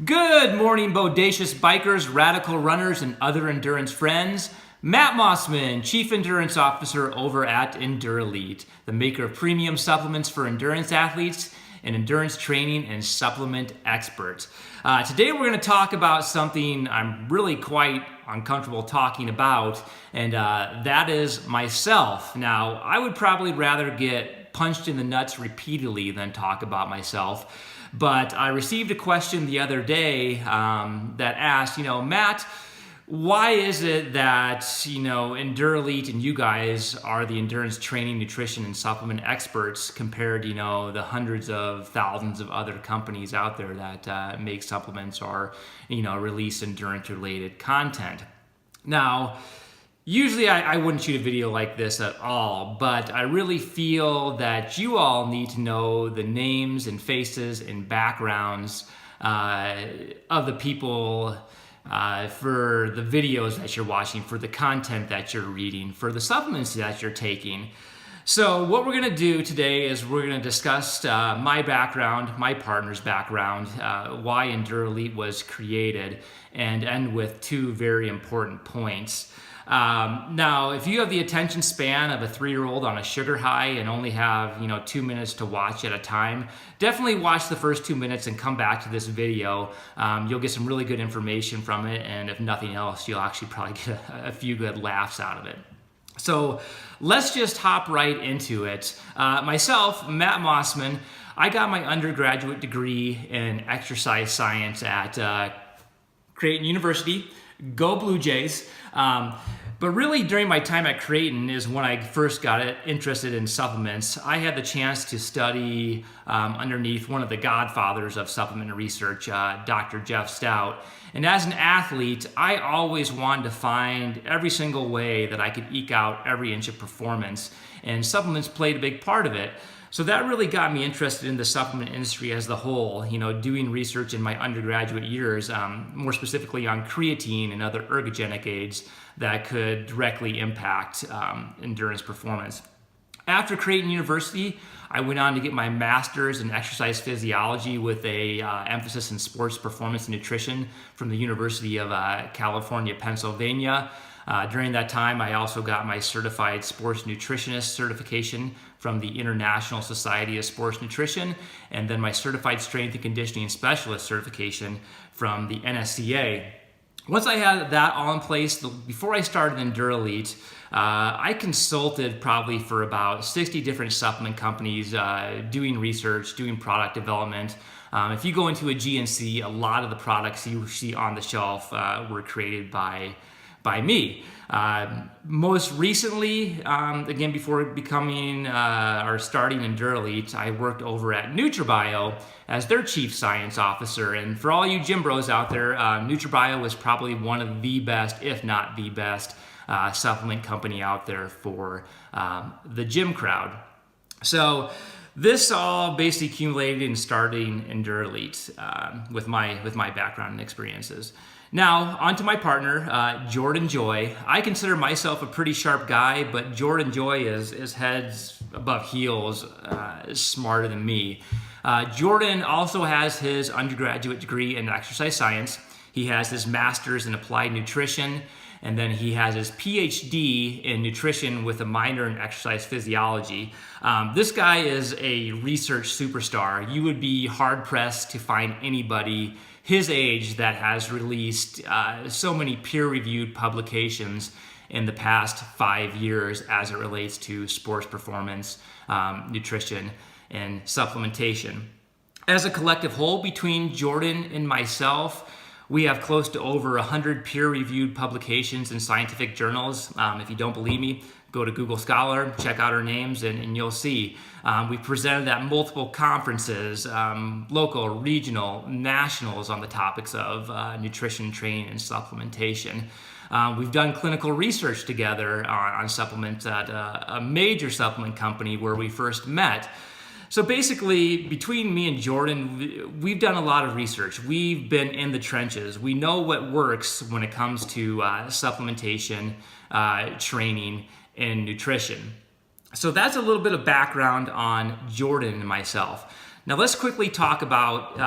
Good morning, bodacious bikers, radical runners, and other endurance friends. Matt Mosman, Chief Endurance Officer over at EndurElite, the maker of premium supplements for endurance athletes and endurance training and supplement experts. Today we're going to talk about something I'm really quite uncomfortable talking about, and that is myself. Now, I would probably rather get punched in the nuts repeatedly than talk about myself. But I received a question the other day that asked, Matt, why is it that, EndurElite and you guys are the endurance training, nutrition, and supplement experts compared to, the hundreds of thousands of other companies out there that make supplements or, release endurance-related content? Now, usually I wouldn't shoot a video like this at all, but I really feel that you all need to know the names and faces and backgrounds of the people for the videos that you're watching, for the content that you're reading, for the supplements that you're taking. So what we're going to do today is we're going to discuss my background, my partner's background, why EndurElite was created, and end with two very important points. Now, if you have the attention span of a 3-year-old on a sugar high and only have, 2 minutes to watch at a time, definitely watch the first 2 minutes and come back to this video. You'll get some really good information from it, and if nothing else, you'll actually probably get a few good laughs out of it. So let's just hop right into it. Myself, Matt Mosman, I got my undergraduate degree in exercise science at Creighton University. Go Blue Jays. But really during my time at Creighton is when I first got interested in supplements. I had the chance to study underneath one of the godfathers of supplement research, Dr. Jeff Stout. And as an athlete, I always wanted to find every single way that I could eke out every inch of performance. And supplements played a big part of it. So that really got me interested in the supplement industry as a whole, doing research in my undergraduate years, more specifically on creatine and other ergogenic aids that could directly impact endurance performance. After Creighton University, I went on to get my master's in exercise physiology with a emphasis in sports performance and nutrition from the University of California, Pennsylvania. During that time, I also got my certified sports nutritionist certification from the International Society of Sports Nutrition, and then my certified strength and conditioning specialist certification from the NSCA. Once I had that all in place, before I started EndurElite, I consulted probably for about 60 different supplement companies, doing research, doing product development. If you go into a GNC, a lot of the products you see on the shelf were created by me. Most recently, again, before becoming or starting EndurElite, I worked over at NutriBio as their chief science officer. And for all you gym bros out there, NutriBio was probably one of the best, if not the best, supplement company out there for the gym crowd. So this all basically accumulated in starting EndurElite with my background and experiences. Now, on to my partner, Jordan Joy. I consider myself a pretty sharp guy, but Jordan Joy is heads above heels smarter than me. Jordan also has his undergraduate degree in exercise science. He has his master's in applied nutrition, and then he has his PhD in nutrition with a minor in exercise physiology. This guy is a research superstar. You would be hard-pressed to find anybody his age that has released so many peer-reviewed publications in the past 5 years as it relates to sports performance, nutrition, and supplementation. As a collective whole, between Jordan and myself, we have close to over 100 peer-reviewed publications in scientific journals. If you don't believe me, go to Google Scholar, check out our names, and you'll see. We presented at multiple conferences, local, regional, nationals on the topics of nutrition, training, and supplementation. We've done clinical research together on supplements at a major supplement company where we first met. So basically, between me and Jordan, we've done a lot of research. We've been in the trenches. We know what works when it comes to supplementation, training, and nutrition. So that's a little bit of background on Jordan and myself. Now let's quickly talk about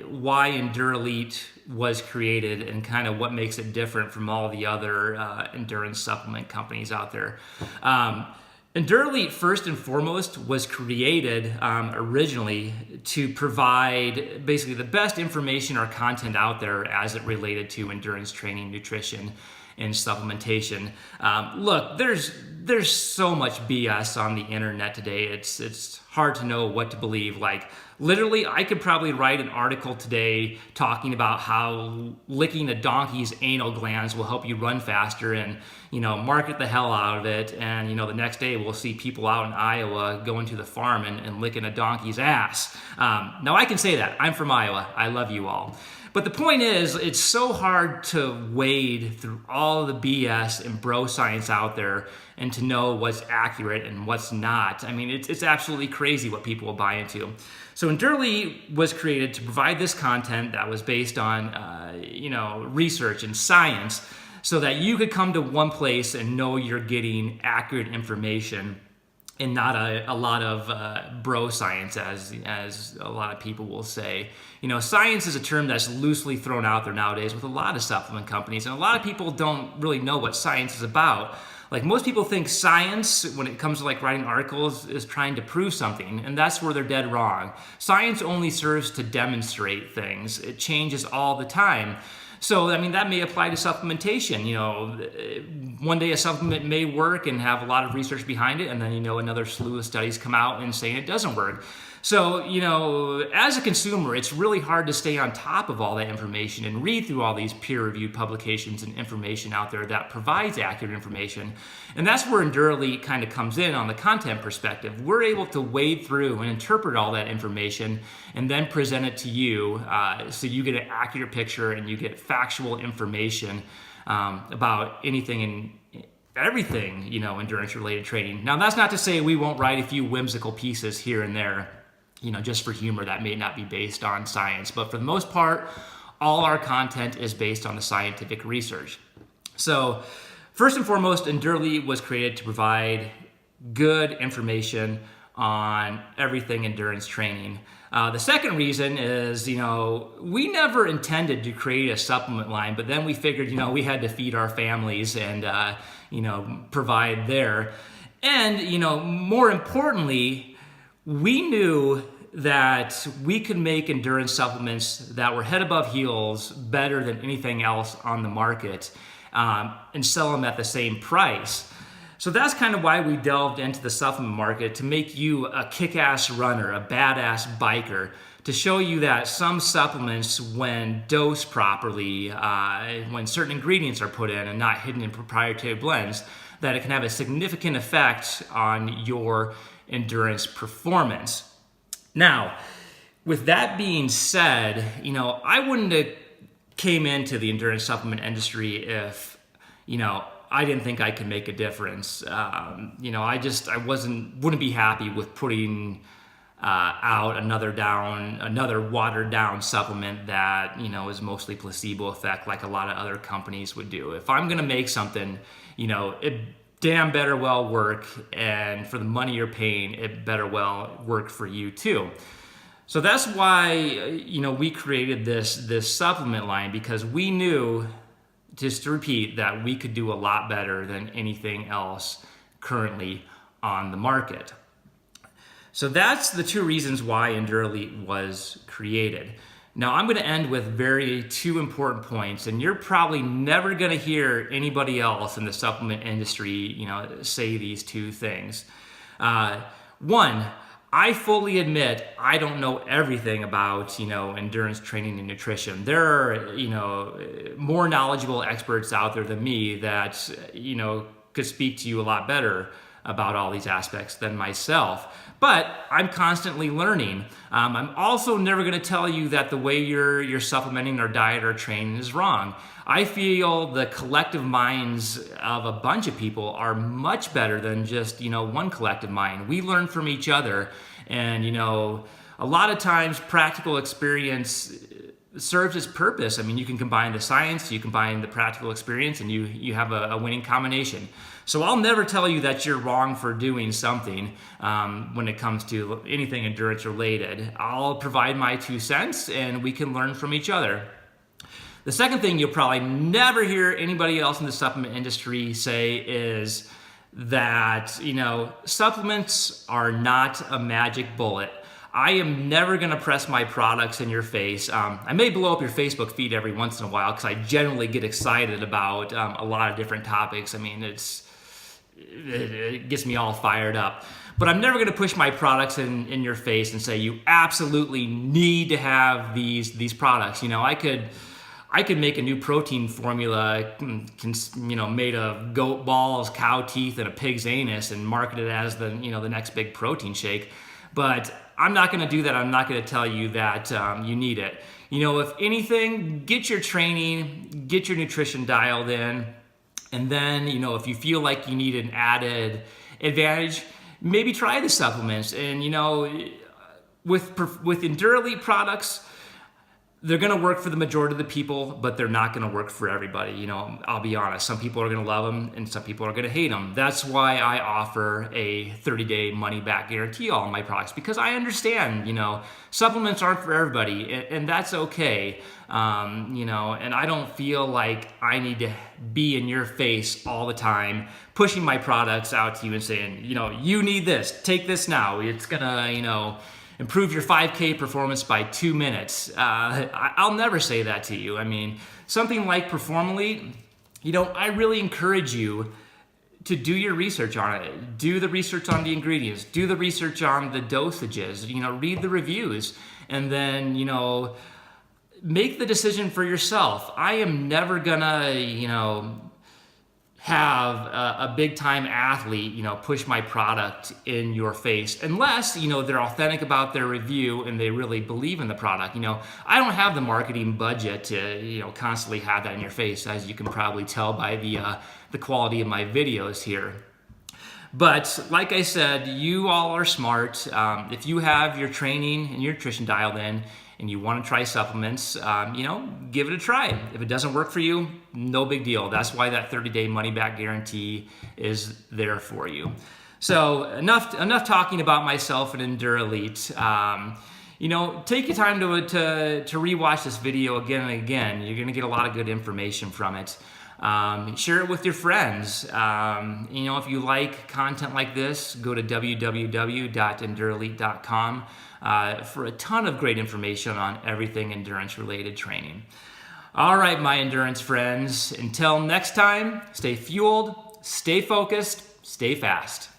why EndurElite was created and kind of what makes it different from all the other endurance supplement companies out there. EndurElite, first and foremost, was created originally to provide basically the best information or content out there as it related to endurance training, nutrition, and supplementation. Look, there's so much BS on the internet today. It's hard to know what to believe. Like, literally, I could probably write an article today talking about how licking a donkey's anal glands will help you run faster and, market the hell out of it. And, the next day we'll see people out in Iowa going to the farm and licking a donkey's ass. Now, I can say that. I'm from Iowa. I love you all. But the point is, it's so hard to wade through all the BS and bro science out there and to know what's accurate and what's not. I mean, it's absolutely crazy what people will buy into. So EndurElite was created to provide this content that was based on, research and science so that you could come to one place and know you're getting accurate information and not a lot of bro science, as a lot of people will say. Science is a term that's loosely thrown out there nowadays with a lot of supplement companies, and a lot of people don't really know what science is about. Like, most people think science, when it comes to writing articles, is trying to prove something, and that's where they're dead wrong. Science only serves to demonstrate things. It changes all the time. So, that may apply to supplementation. One day a supplement may work and have a lot of research behind it, and then, another slew of studies come out and saying it doesn't work. So, as a consumer, it's really hard to stay on top of all that information and read through all these peer-reviewed publications and information out there that provides accurate information. And that's where EndurElite kind of comes in on the content perspective. We're able to wade through and interpret all that information and then present it to you so you get an accurate picture and you get factual information about anything and everything, endurance-related training. Now, that's not to say we won't write a few whimsical pieces here and there, just for humor that may not be based on science. But for the most part, all our content is based on the scientific research. So, first and foremost, EndurElite was created to provide good information on everything endurance training. The second reason is, we never intended to create a supplement line, but then we figured, we had to feed our families and, provide there. And, more importantly, we knew that we could make endurance supplements that were head above heels better than anything else on the market and sell them at the same price. So that's kind of why we delved into the supplement market, to make you a kick-ass runner, a badass biker, to show you that some supplements, when dosed properly, when certain ingredients are put in and not hidden in proprietary blends, that it can have a significant effect on your endurance performance. Now, with that being said, I wouldn't have came into the endurance supplement industry if, I didn't think I could make a difference. I wouldn't be happy with putting out another watered down supplement that, is mostly placebo effect like a lot of other companies would do. If I'm gonna make something, it damn better well work, and for the money you're paying, it better well work for you too. So that's why, we created this supplement line, because we knew, just to repeat, that we could do a lot better than anything else currently on the market. So that's the two reasons why EndurElite was created. Now, I'm going to end with two important points, and you're probably never going to hear anybody else in the supplement industry, say these two things. One, I fully admit I don't know everything about, endurance training and nutrition. There are, more knowledgeable experts out there than me that, could speak to you a lot better about all these aspects than myself. But I'm constantly learning. I'm also never going to tell you that the way you're supplementing or diet or training is wrong. I feel the collective minds of a bunch of people are much better than just, one collective mind. We learn from each other, and, a lot of times practical experience serves its purpose. I mean, you can combine the science, you combine the practical experience, and you have a winning combination. So I'll never tell you that you're wrong for doing something when it comes to anything endurance related. I'll provide my 2 cents, and we can learn from each other. The second thing you'll probably never hear anybody else in the supplement industry say is that, supplements are not a magic bullet. I am never going to press my products in your face. I may blow up your Facebook feed every once in a while because I generally get excited about a lot of different topics. I mean, it gets me all fired up. But I'm never going to push my products in your face and say you absolutely need to have these products. I could make a new protein formula, made of goat balls, cow teeth, and a pig's anus, and market it as the next big protein shake. But I'm not going to do that. I'm not going to tell you that you need it. If anything, get your training, get your nutrition dialed in, and then, if you feel like you need an added advantage, maybe try the supplements. And, with EndurElite products, they're going to work for the majority of the people, but they're not going to work for everybody. I'll be honest. Some people are going to love them and some people are going to hate them. That's why I offer a 30-day money-back guarantee on all my products, because I understand, supplements aren't for everybody, and that's okay. And I don't feel like I need to be in your face all the time, pushing my products out to you and saying, you need this, take this now. It's going to, improve your 5K performance by 2 minutes. I'll never say that to you. I mean, something like EndurElite, I really encourage you to do your research on it. Do the research on the ingredients. Do the research on the dosages. Read the reviews. And then, make the decision for yourself. I am never gonna, have a big time athlete, push my product in your face unless, they're authentic about their review and they really believe in the product. I don't have the marketing budget to, constantly have that in your face, as you can probably tell by the quality of my videos here. But like I said, you all are smart. If you have your training and your nutrition dialed in and you want to try supplements, give it a try. If it doesn't work for you, no big deal. That's why that 30-day money-back guarantee is there for you. So enough talking about myself and EndurElite. Take your time to rewatch this video again and again. You're going to get a lot of good information from it. Share it with your friends. If you like content like this, go to www.EndurElite.com for a ton of great information on everything endurance-related training. All right, my endurance friends, until next time, stay fueled, stay focused, stay fast.